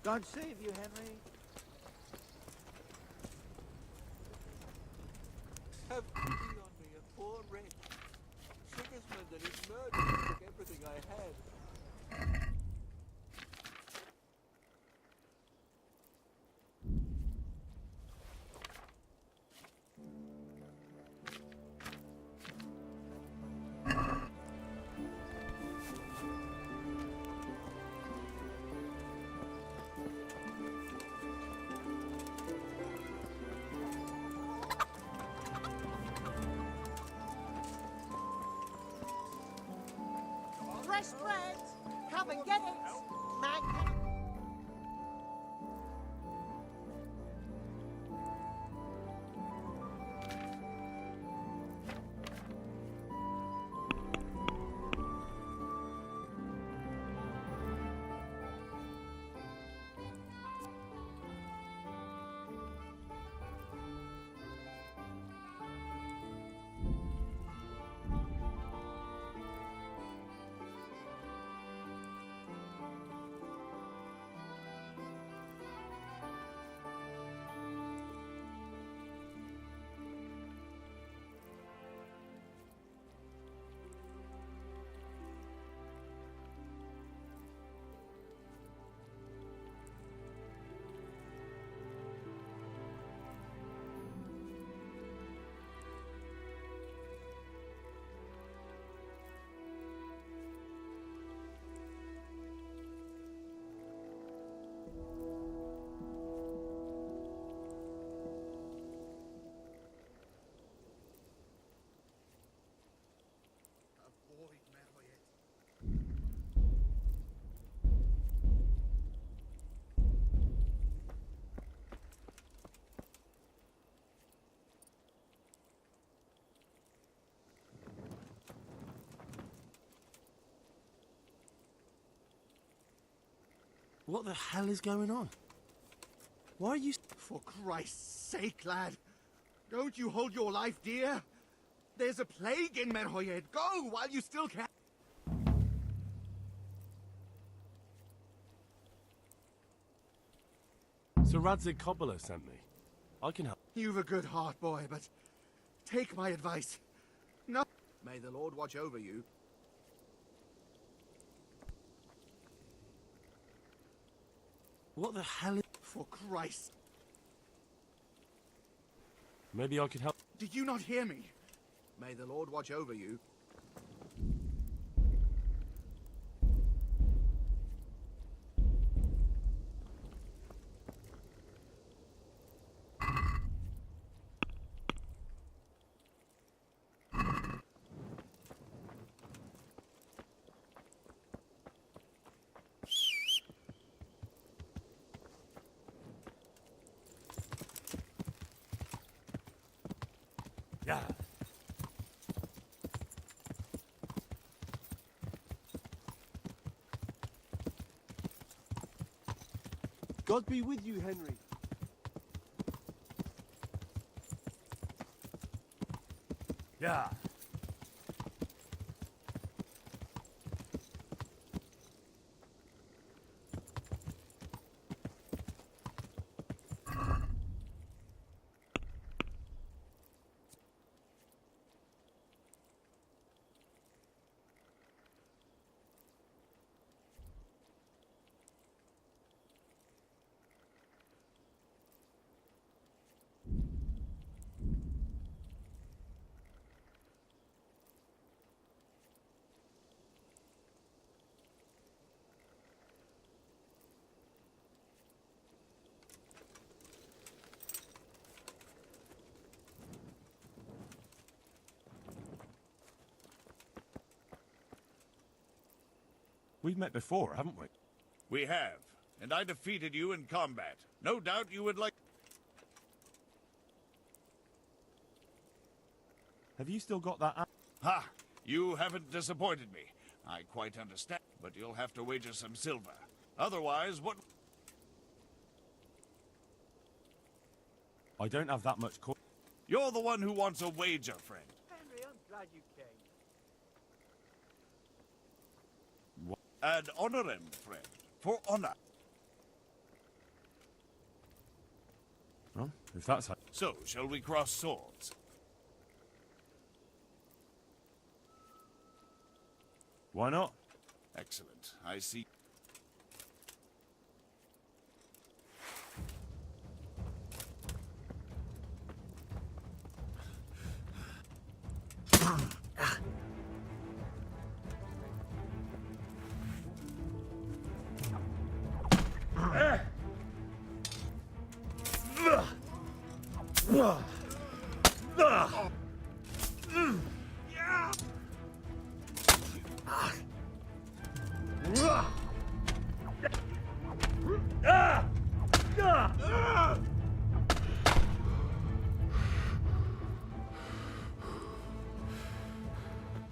God save you, Henry. Have pity on me, a poor wretch. Sigismund and his murderers took everything I had. Fresh bread! Come and get it! Man, Avoid Memoria. What the hell is going on? Why are you... For Christ's sake, lad! Don't you hold your life dear? There's a plague in Memoria. Go while you still can. Sir Radzig Kobyla sent me. I can help. You've a good heart, boy, but take my advice. No. May the Lord watch over you. What the hell is... For Christ. Maybe I can help. Did you not hear me? May the Lord watch over you. Yeah. God be with you, Henry. Yeah. We've met before, haven't we? We have, and I defeated you in combat. No doubt you would like... Have you still got that... Ha! You haven't disappointed me. I quite understand, but you'll have to wager some silver. Otherwise, what... I don't have that much coin. You're the one who wants a wager, friend. Henry, I'm glad you came. Ad honorem, friend. For honor. Well, if that's how... So, shall we cross swords? Why not? Excellent. I see.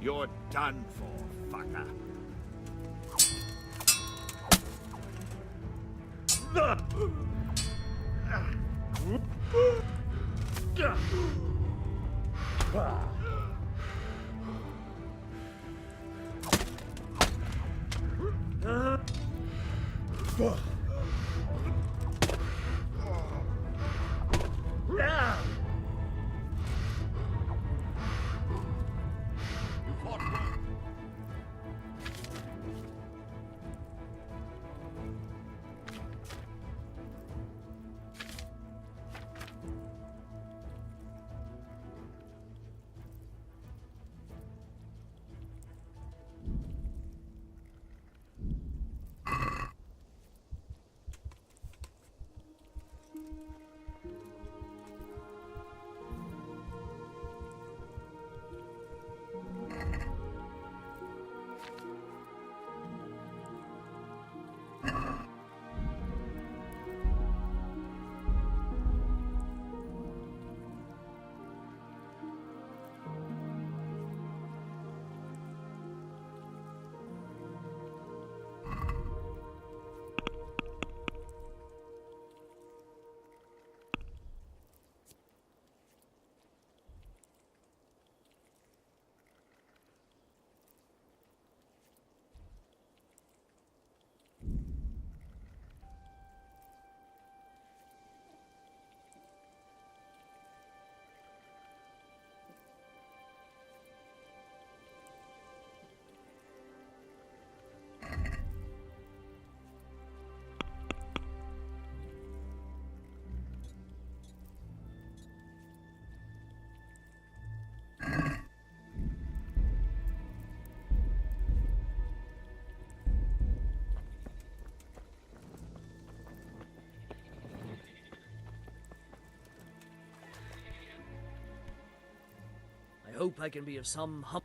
You're done for, fucker. I hope I can be of some help.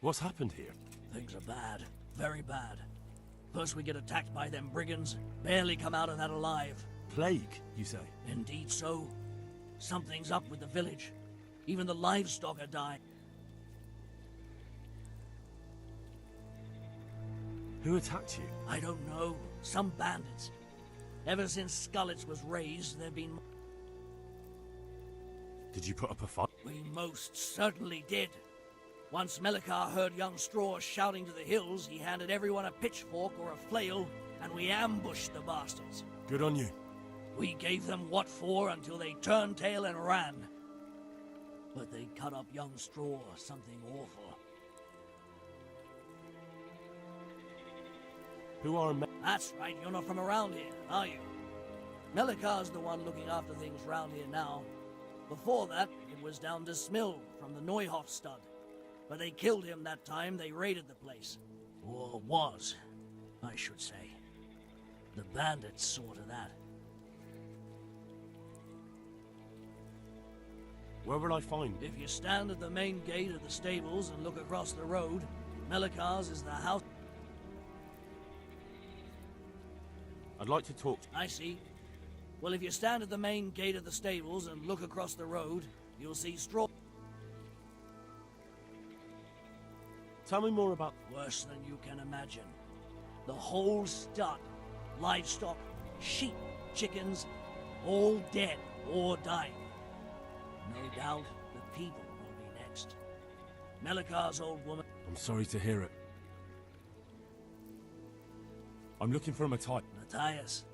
What's happened here? Things are bad. Very bad. First we get attacked by them brigands. Barely come out of that alive. Plague, you say? Indeed so. Something's up with the village. Even the livestock are dying. Who attacked you? I don't know. Some bandits. Ever since Scullets was raised, there've been... Did you put up a fight? We most certainly did. Once Melikar heard young Straw shouting to the hills, he handed everyone a pitchfork or a flail, and we ambushed the bastards. Good on you. We gave them what for until they turned tail and ran. But they cut up young Straw, something awful. Who are That's right, you're not from around here, are you? Melikar's the one looking after things round here now. Before that, it was down to Smill from the Neuhoff stud. But they killed him that time they raided the place. Or was, I should say. The bandits saw to that. Where will I find? If you stand at the main gate of the stables and look across the road, Melikar's is the house. I'd like to talk to... I see. Well, if you stand at the main gate of the stables and look across the road, you'll see Straw. Tell me more about... Worse than you can imagine. The whole stud, livestock, sheep, chickens, all dead or dying. No doubt the people will be next. Melikar's old woman... I'm sorry to hear it. I'm looking for a Matthias. Matthias.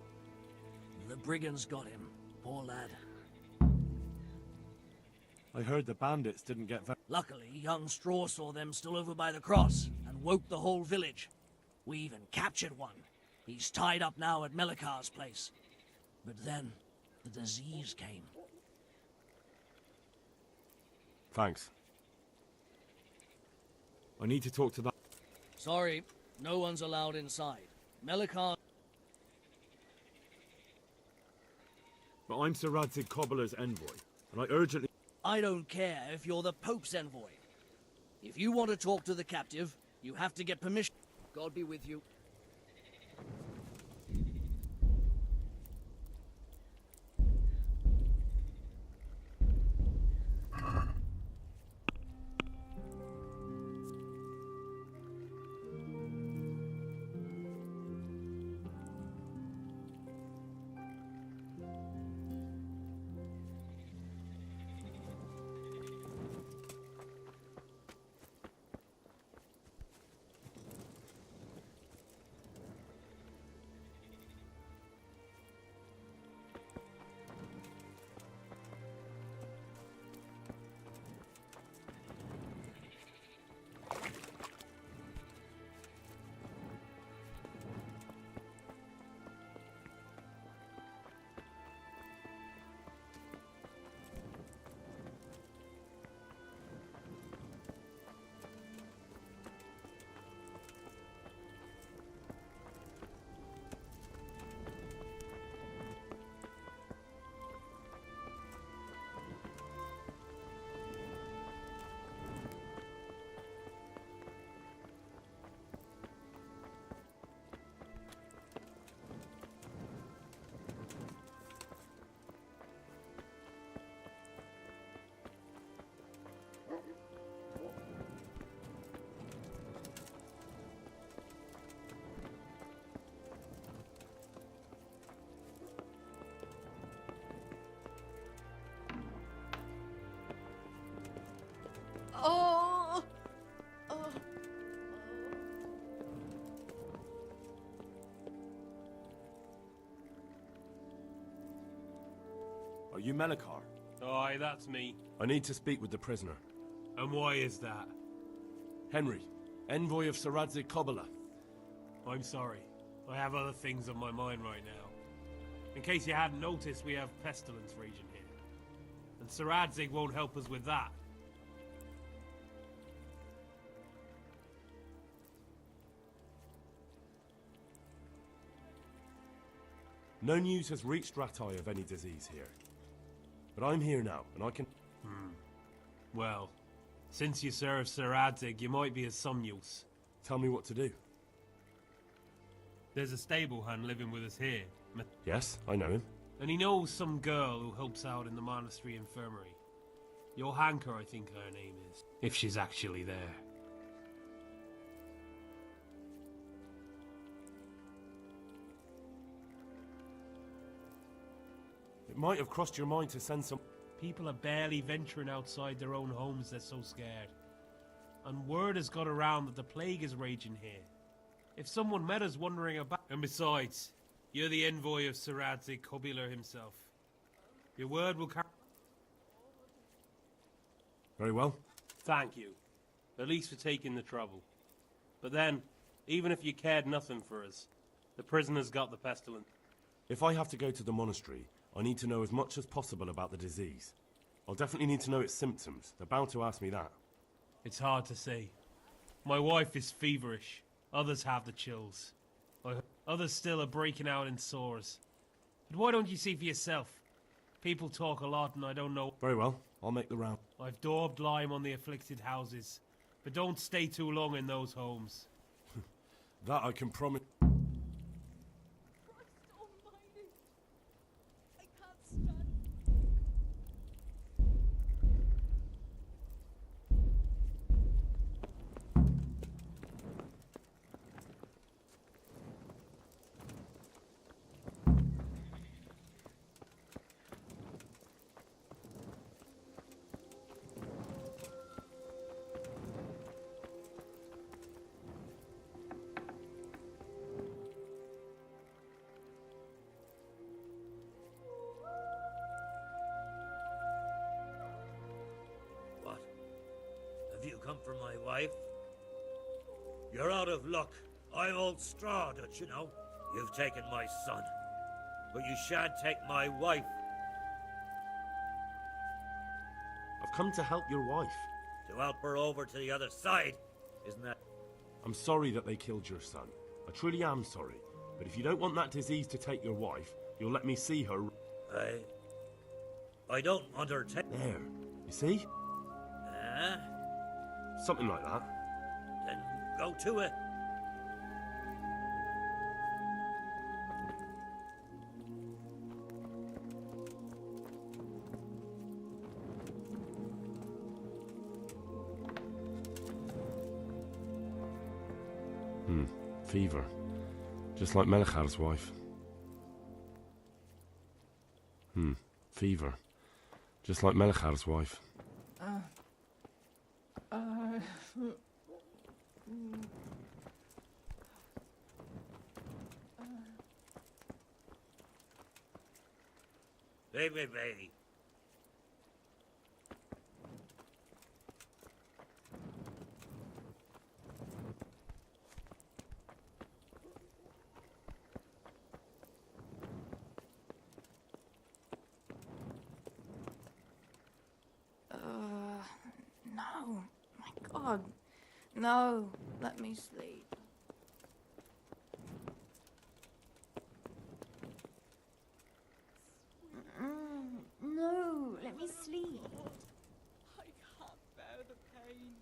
The brigands got him. Poor lad. I heard the bandits didn't get very... Luckily, young Straw saw them still over by the cross and woke the whole village. We even captured one. He's tied up now at Melikar's place. But then, the disease came. Thanks. I need to talk to that... Sorry, no one's allowed inside. Melikar... But I'm Sir Radzig Cobbler's envoy, and I urgently... I don't care if you're the Pope's envoy. If you want to talk to the captive, you have to get permission. God be with you. Oh! Oh! Are you Melikar? Aye, that's me. I need to speak with the prisoner. And why is that? Henry, envoy of Sir Radzig Cobbler. I'm sorry. I have other things on my mind right now. In case you hadn't noticed, we have pestilence raging here. And Sir Radzig won't help us with that. No news has reached Ratai of any disease here. But I'm here now, and I can... Well, since you serve Sir Radzig, you might be of some use. Tell me what to do. There's a stable hand living with us here. Yes, I know him. And he knows some girl who helps out in the monastery infirmary. Johanka, I think her name is. If she's actually there. It might have crossed your mind to send some... People are barely venturing outside their own homes, they're so scared. And word has got around that the plague is raging here. If someone met us wandering about... And besides, you're the envoy of Sir Radzig Cobbler himself. Your word will carry... Very well. Thank you. At least for taking the trouble. But then, even if you cared nothing for us, the prisoner's got the pestilence. If I have to go to the monastery, I need to know as much as possible about the disease. I'll definitely need to know its symptoms. They're bound to ask me that. It's hard to say. My wife is feverish. Others have the chills. Others still are breaking out in sores. But why don't you see for yourself? People talk a lot and I don't know. Very well. I'll make the round. I've daubed lime on the afflicted houses. But don't stay too long in those homes. That I can promise. Christ almighty! I can't stand. for my wife? You're out of luck. I'm old straw, don't you know? You've taken my son, but you shan't take my wife. I've come to help your wife. To help her over to the other side, isn't that? I'm sorry that they killed your son. I truly am sorry. But if you don't want that disease to take your wife, you'll let me see her. I don't want her to. There. You see? Something like that. Then go to it. Fever. Just like Melichar's wife. Fever. Just like Melichar's wife. Leave me be. No. My God. No. Let me sleep. No. Let me sleep. I can't bear the pain.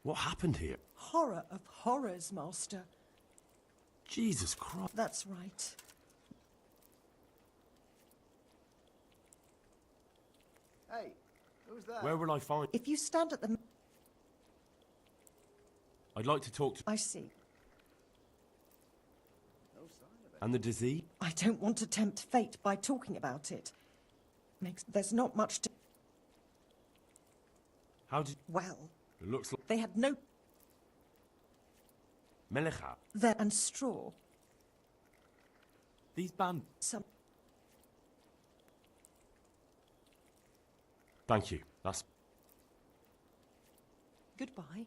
What happened here? Horror of horrors, Master. Jesus Christ. That's right. Hey, who's that? Where will I find... If you stand at the... I'd like to talk to... I see. No sign of it. And the disease? I don't want to tempt fate by talking about it. There's not much to... How did... Well, It looks like... they had no... Melichar. There and straw. These band... Some... Thank you. That's... Goodbye.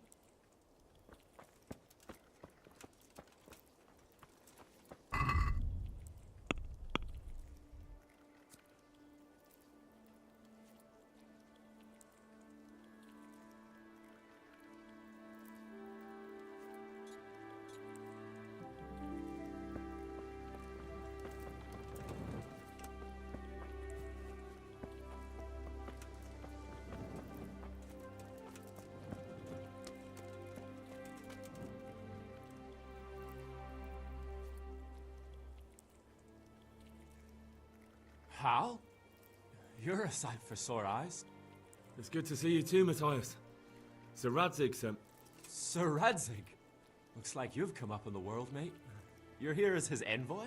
Hal? You're a sight for sore eyes. It's good to see you too, Matthias. Sir Radzig sent... Sir Radzig? Looks like you've come up in the world, mate. You're here as his envoy?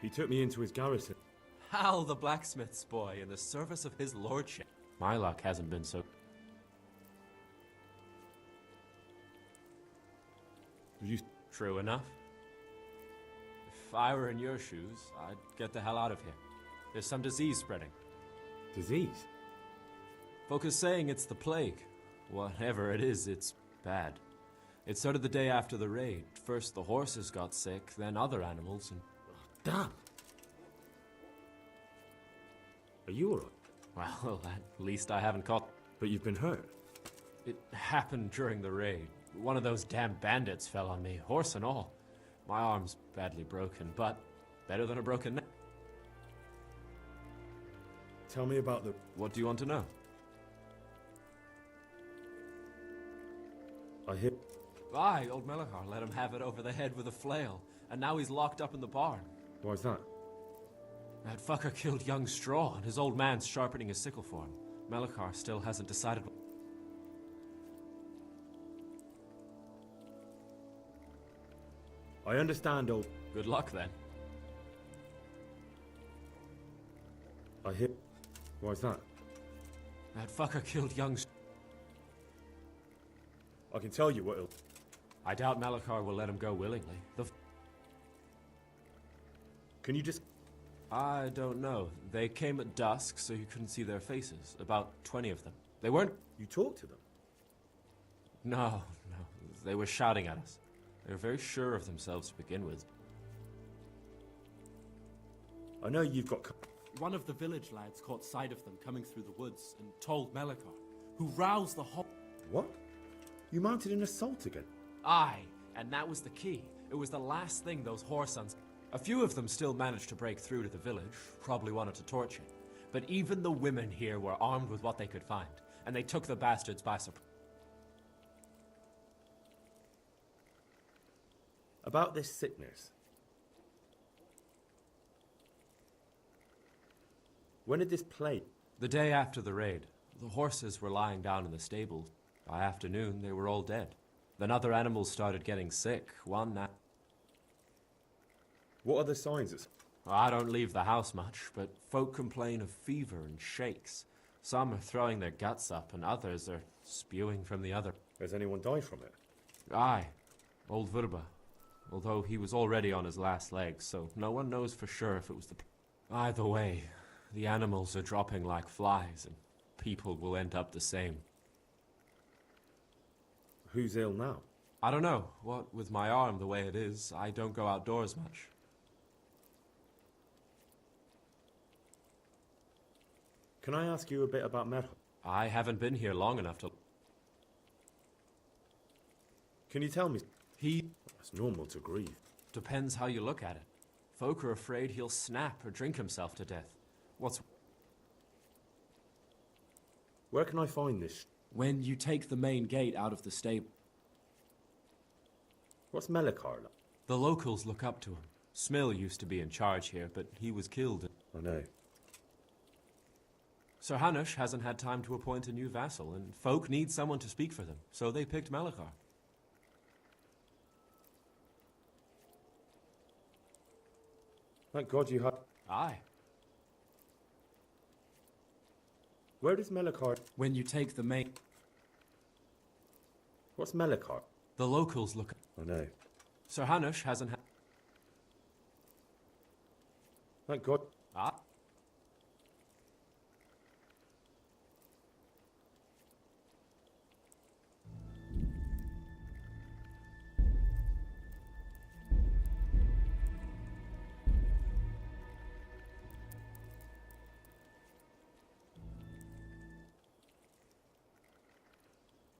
He took me into his garrison. Hal, the blacksmith's boy, in the service of his lordship. My luck hasn't been so... Did you... True enough. If I were in your shoes, I'd get the hell out of here. There's some disease spreading. Disease? Folk are saying it's the plague. Whatever it is, it's bad. It started the day after the raid. First the horses got sick, then other animals, and... Damn! Are you alright? Well, at least I haven't caught... But you've been hurt? It happened during the raid. One of those damn bandits fell on me, horse and all. My arm's badly broken, but better than a broken neck. Tell me about the... What do you want to know? I hit... Aye, old Melikar let him have it over the head with a flail, and now he's locked up in the barn. Why's that? That fucker killed young Straw, and his old man's sharpening his sickle for him. Melikar still hasn't decided... I understand, old... Good luck, then. I hit... Why's that? That fucker killed young... I can tell you what it'll... I doubt Melikar will let him go willingly. Can you just... I don't know. They came at dusk, so you couldn't see their faces. About 20 of them. They weren't... You talked to them? No. They were shouting at us. They were very sure of themselves to begin with. I know you've got... One of the village lads caught sight of them coming through the woods and told Melikar, who roused the whole... What? You mounted an assault again? Aye, and that was the key. It was the last thing those whoresons... A few of them still managed to break through to the village, probably wanted to torch it. But even the women here were armed with what they could find, and they took the bastards by surprise. About this sickness. When did this plague? The day after the raid. The horses were lying down in the stable. By afternoon, they were all dead. Then other animals started getting sick, one that... What are the signs? I don't leave the house much, but folk complain of fever and shakes. Some are throwing their guts up, and others are spewing from the other. Has anyone died from it? Aye, old Vurba. Although he was already on his last legs, so no one knows for sure if it was the... Either way, the animals are dropping like flies, and people will end up the same. Who's ill now? I don't know. What with my arm the way it is, I don't go outdoors much. Can I ask you a bit about Merho? I haven't been here long enough to... Can you tell me? He... It's normal to grieve. Depends how you look at it. Folk are afraid he'll snap or drink himself to death. What's... Where can I find this? When you take the main gate out of the stable. What's Melikar like? The locals look up to him. Smill used to be in charge here, but he was killed. I know. Sir Hanush hasn't had time to appoint a new vassal, and folk need someone to speak for them, so they picked Melikar. Thank God you had... Aye. Where does Melikar... When you take the main... What's Melikar? The locals look... I know. Sir Hanush hasn't had... Thank God... Ah.